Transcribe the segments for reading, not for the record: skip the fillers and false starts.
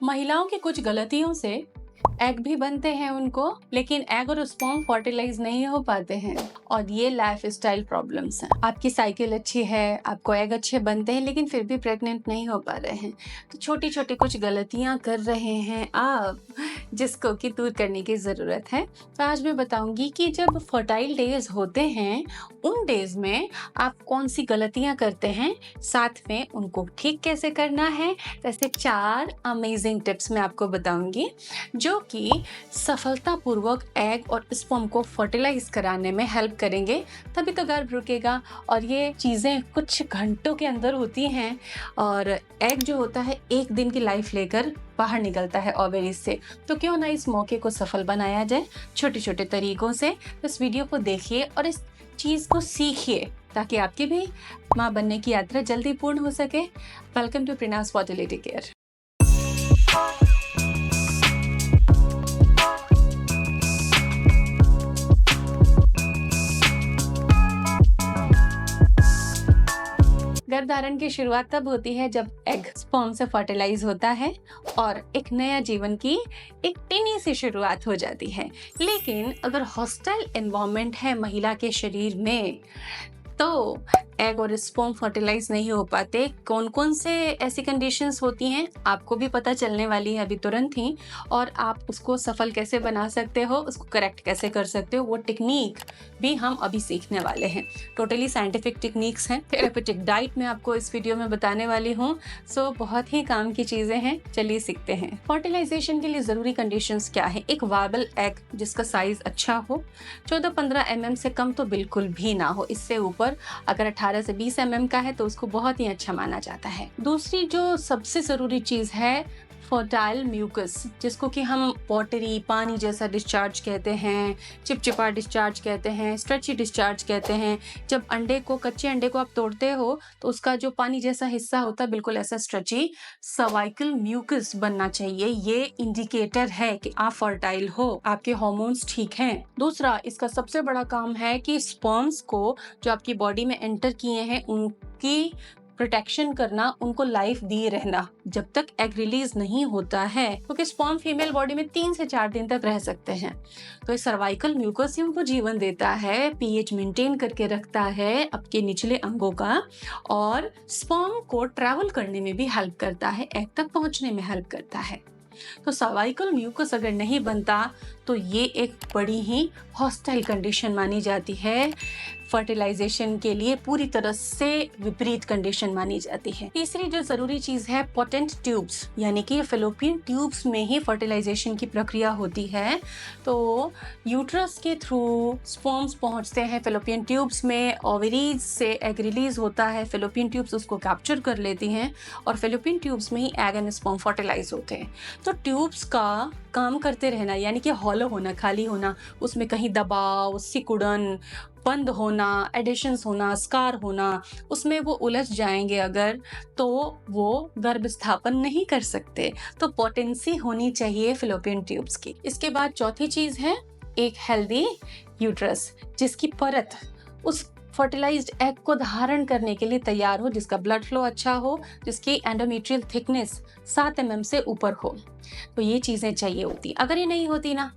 महिलाओं की कुछ गलतियों से एग भी बनते हैं उनको, लेकिन एग और स्पर्म फर्टिलाइज नहीं हो पाते हैं और ये लाइफस्टाइल प्रॉब्लम्स हैं। आपकी साइकिल अच्छी है, आपको एग अच्छे बनते हैं, लेकिन फिर भी प्रेग्नेंट नहीं हो पा रहे हैं। तो छोटी छोटी कुछ गलतियां कर रहे हैं आप, जिसको कि दूर करने की ज़रूरत है। तो आज मैं बताऊंगी कि जब फर्टाइल डेज होते हैं उन डेज में आप कौन सी गलतियां करते हैं, साथ में उनको ठीक कैसे करना है। ऐसे 4 अमेजिंग टिप्स मैं आपको बताऊंगी जो कि सफलतापूर्वक एग और स्पर्म को फर्टिलाइज कराने में हेल्प करेंगे। तभी तो गर्भ रुकेगा। और ये चीज़ें कुछ घंटों के अंदर होती हैं और एग जो होता है 1 दिन की लाइफ लेकर बाहर निकलता है ओवरीज से। तो क्यों ना इस मौके को सफल बनाया जाए छोटे छोटे तरीकों से। इस वीडियो को देखिए और इस चीज़ को सीखिए ताकि आपकी भी माँ बनने की यात्रा जल्दी पूर्ण हो सके। Welcome to Prinas fertility care. गर्भधारण की शुरुआत तब होती है जब एग स्पर्म से फर्टिलाइज होता है और एक नया जीवन की एक टिनी सी शुरुआत हो जाती है। लेकिन अगर हॉस्टाइल एनवायरनमेंट है महिला के शरीर में तो एग और स्पर्म फर्टिलाइज नहीं हो पाते। कौन कौन से ऐसी कंडीशंस होती हैं आपको भी पता चलने वाली है अभी तुरंत ही, और आप उसको सफल कैसे बना सकते हो, उसको करेक्ट कैसे कर सकते हो, वो टेक्निक भी हम अभी सीखने वाले हैं। टोटली साइंटिफिक टेक्निक्स हैं। थेरेपेटिक डाइट में आपको इस वीडियो में बताने वाली हूँ। सो बहुत ही काम की चीज़ें हैं, चलिए सीखते हैं। फर्टिलाइजेशन के लिए ज़रूरी कंडीशंस क्या है। एक वायबल एग जिसका साइज अच्छा हो, 14-15 mm से कम तो बिल्कुल भी ना हो। इससे ऊपर अगर 18 से 20 mm का है तो उसको बहुत ही अच्छा माना जाता है। दूसरी जो सबसे जरूरी चीज है फर्टाइल म्यूकस, जिसको कि हम वाटरी पानी जैसा डिस्चार्ज कहते हैं, चिपचिपा डिस्चार्ज कहते हैं, स्ट्रेची डिस्चार्ज कहते हैं। जब कच्चे अंडे को आप तोड़ते हो तो उसका जो पानी जैसा हिस्सा होता है बिल्कुल ऐसा स्ट्रेची सर्वाइकल म्यूकस बनना चाहिए। ये इंडिकेटर है कि आप फर्टाइल हो, आपके हार्मोन्स ठीक हैं। दूसरा, इसका सबसे बड़ा काम है कि स्पर्म्स को जो आपकी बॉडी में एंटर किए हैं उनकी प्रोटेक्शन करना, उनको लाइफ दिए रहना जब तक एग रिलीज नहीं होता है, क्योंकि स्पर्म फीमेल बॉडी में 3 से 4 दिन तक रह सकते हैं। तो ये सर्वाइकल म्यूकस ही उनको जीवन देता है, पीएच मेंटेन करके रखता है आपके निचले अंगों का, और स्पर्म को ट्रैवल करने में भी हेल्प करता है, एग तक पहुंचने में हेल्प करता है। तो सर्वाइकल म्यूकस अगर नहीं बनता तो ये एक बड़ी ही हॉस्टाइल कंडीशन मानी जाती है। फर्टिलाइजेशन के लिए पूरी तरह से विपरीत कंडीशन मानी जाती है। तीसरी जो जरूरी चीज है पोटेंट ट्यूब्स, यानी कि फेलोपियन ट्यूब्स में ही फर्टिलाइजेशन की प्रक्रिया होती है। तो यूट्रस के थ्रू स्पर्म्स पहुंचते हैं फेलोपियन ट्यूब्स में, ओवरीज से एग रिलीज होता है, फेलोपियन ट्यूब्स उसको कैप्चर कर लेती हैं और फेलोपियन ट्यूब्स में ही एग एंड स्पर्म फर्टिलाइज होते हैं। तो ट्यूब्स का काम करते रहना, यानी कि हॉलो होना, खाली होना, उसमें कहीं दबाव, सिकुड़न, बंद होना, एडिशंस होना, स्कार होना, उसमें वो उलझ जाएंगे अगर, तो वो गर्भ स्थापन नहीं कर सकते। तो पोटेंसी होनी चाहिए फेलोपियन ट्यूब्स की। इसके बाद चौथी चीज है एक हेल्दी यूट्रस, जिसकी परत उस फर्टिलाइज्ड एग को धारण करने के लिए तैयार हो, जिसका ब्लड फ्लो अच्छा हो, जिसकी एंडोमेट्रियल थिकनेस 7 mm से ऊपर हो। तो ये चीजें चाहिए होती। अगर ये नहीं होती ना,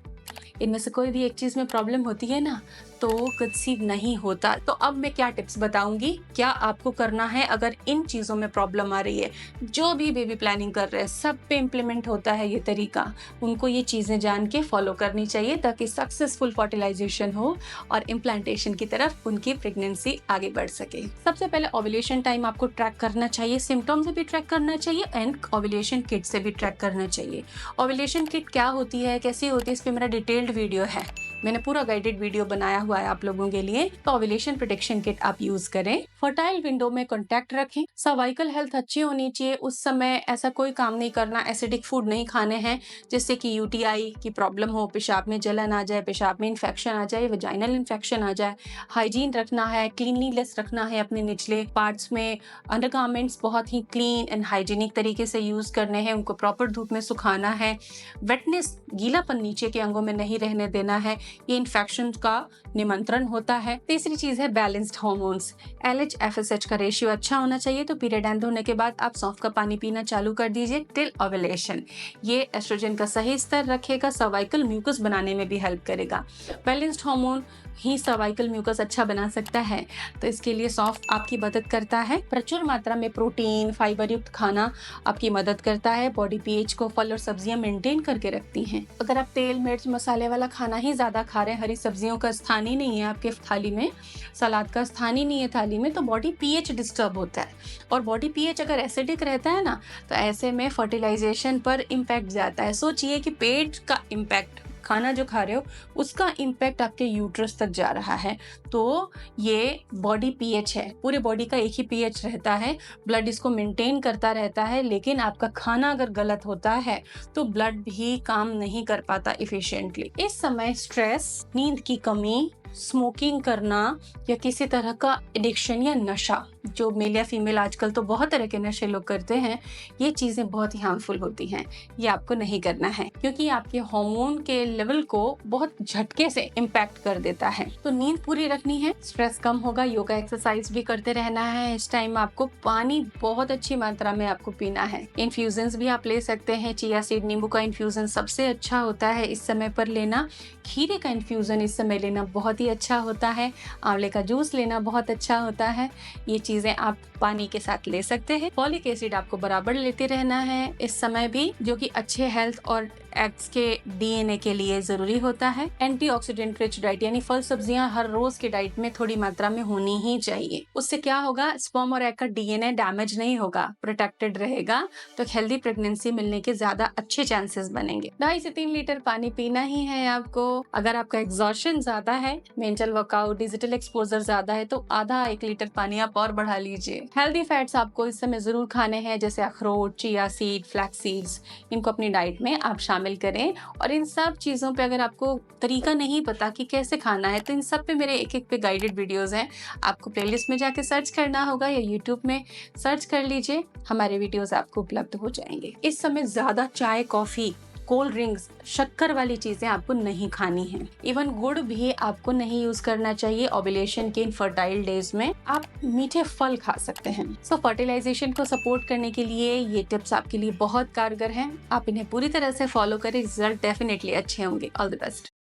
इनमें से कोई भी एक चीज में प्रॉब्लम होती है ना, तो कंसीव नहीं होता। तो अब मैं क्या टिप्स बताऊंगी, क्या आपको करना है अगर इन चीजों में प्रॉब्लम आ रही है। जो भी बेबी प्लानिंग कर रहे हैं सब पे इम्प्लीमेंट होता है ये तरीका, उनको ये चीजें जान के फॉलो करनी चाहिए ताकि सक्सेसफुल फर्टिलाइजेशन हो और इम्प्लांटेशन की तरफ उनकी प्रेगनेंसी आगे बढ़ सके। सबसे पहले ओव्यूलेशन टाइम आपको ट्रैक करना चाहिए, सिम्टम्स से भी ट्रैक करना चाहिए एंड ओव्यूलेशन किट से भी ट्रैक करना चाहिए। ओव्यूलेशन किट क्या होती है, कैसी होती है, इस पर मेरा डिटेल्ड वीडियो है, मैंने पूरा गाइडेड वीडियो बनाया हुआ है आप लोगों के लिए। तो ओव्यूलेशन प्रोटेक्शन किट आप यूज करें। फर्टाइल विंडो में कांटेक्ट रखें। सर्वाइकल हेल्थ अच्छी होनी चाहिए। उस समय ऐसा कोई काम नहीं करना, एसिडिक फूड नहीं खाने हैं जिससे कि यूटीआई की प्रॉब्लम हो, पेशाब में जलन आ जाए, पेशाब में इन्फेक्शन आ जाए, वजाइनल इन्फेक्शन आ जाए। हाइजीन रखना है, क्लीनलीनेस रखना है अपने निचले पार्ट्स में। अंडरगारमेंट्स बहुत ही क्लीन एंड हाइजीनिक तरीके से यूज करने हैं, उनको प्रॉपर धूप में सुखाना है। वेटनेस, गीलापन नीचे के अंगों में नहीं रहने देना है। ये इन्फेक्शन का निमंत्रण होता है। तीसरी चीज है बैलेंस्ड हार्मोन्स। LH FSH का रेशियो अच्छा होना चाहिए। तो पीरियड एंड होने के बाद आप सौंफ का पानी पीना चालू कर दीजिए टिल ओव्यूलेशन। ये एस्ट्रोजन का सही स्तर रखेगा, सर्वाइकल म्यूकस बनाने में भी हेल्प करेगा। बैलेंस्ड हार्मोन ही सर्वाइकल म्यूकस अच्छा बना सकता है, तो इसके लिए सौंफ आपकी मदद करता है। प्रचुर मात्रा में प्रोटीन फाइबर युक्त खाना आपकी मदद करता है। बॉडी पीएच को फल और सब्जियां मेंटेन करके रखती हैं। अगर आप तेल मिर्च मसाले वाला खाना ही ज्यादा खा रहे हैं, हरी सब्जियों का स्थान ही नहीं है आपके थाली में, सलाद का स्थान ही नहीं है थाली में, तो बॉडी पीएच डिस्टर्ब होता है। और बॉडी पीएच अगर एसिडिक रहता है ना, तो ऐसे में फर्टिलाइजेशन पर इम्पैक्ट जाता है। सोचिए कि पेट का इम्पैक्ट, खाना जो खा रहे हो उसका इम्पैक्ट आपके यूट्रस तक जा रहा है। तो ये बॉडी पीएच है, पूरे बॉडी का एक ही पीएच रहता है, ब्लड इसको मेंटेन करता रहता है। लेकिन आपका खाना अगर गलत होता है तो ब्लड भी काम नहीं कर पाता इफिशिएंटली। इस समय स्ट्रेस, नींद की कमी, स्मोकिंग करना या किसी तरह का एडिक्शन या नशा, जो मेल या फीमेल आजकल तो बहुत तरह के नशे लोग करते हैं, ये चीजें बहुत ही हार्मफुल होती हैं। ये आपको नहीं करना है, क्योंकि आपके हार्मोन के लेवल को बहुत झटके से इम्पैक्ट कर देता है। तो नींद पूरी रखनी है, स्ट्रेस कम होगा, योगा एक्सरसाइज भी करते रहना है। इस टाइम आपको पानी बहुत अच्छी मात्रा में आपको पीना है। इन्फ्यूजन्स भी आप ले सकते हैं। चिया सीड, नींबू का इन्फ्यूजन सबसे अच्छा होता है इस समय पर लेना। खीरे का इन्फ्यूजन इस समय लेना बहुत ही अच्छा होता है। आंवले का जूस लेना बहुत अच्छा होता है। ये चीजें आप पानी के साथ ले सकते हैं। फॉलिक एसिड आपको बराबर लेते रहना है इस समय भी, जो कि अच्छे हेल्थ और एग्स के DNA के लिए जरूरी होता है। एंटीऑक्सीडेंट रिच डाइट, यानी फल सब्जियां हर रोज की डाइट में थोड़ी मात्रा में होनी ही चाहिए। उससे क्या होगा, स्पर्म और एग का DNA डैमेज नहीं होगा, प्रोटेक्टेड रहेगा। तो हेल्दी प्रेगनेंसी मिलने के ज्यादा अच्छे चांसेस बनेंगे। 2.5 से 3 लीटर पानी पीना ही है आपको। अगर आपका एग्जॉशन ज्यादा है, मेंटल वर्कआउट, डिजिटल एक्सपोजर ज्यादा है, तो आधा 1 लीटर पानी आप और बढ़ा लीजिए। हेल्दी फैट्स आपको इस समय जरूर खाने हैं, जैसे अखरोट, चिया सीड, फ्लैक्स सीड्स। इनको अपनी डाइट में आप शामिल करें। और इन सब चीजों पे अगर आपको तरीका नहीं पता कि कैसे खाना है, तो इन सब पे मेरे एक पे गाइडेड वीडियोस हैं। आपको प्लेलिस्ट में जाके सर्च करना होगा या यूट्यूब में सर्च कर लीजिए, हमारे वीडियोस आपको उपलब्ध हो जाएंगे। इस समय ज्यादा चाय, कॉफी, कोल्ड ड्रिंक्स, शक्कर वाली चीजें आपको नहीं खानी है। इवन गुड़ भी आपको नहीं यूज करना चाहिए ओव्यूलेशन के इनफर्टाइल डेज में। आप मीठे फल खा सकते हैं। सो फर्टिलाइजेशन को सपोर्ट करने के लिए ये टिप्स आपके लिए बहुत कारगर हैं। आप इन्हें पूरी तरह से फॉलो करें, रिजल्ट डेफिनेटली अच्छे होंगे। All the best.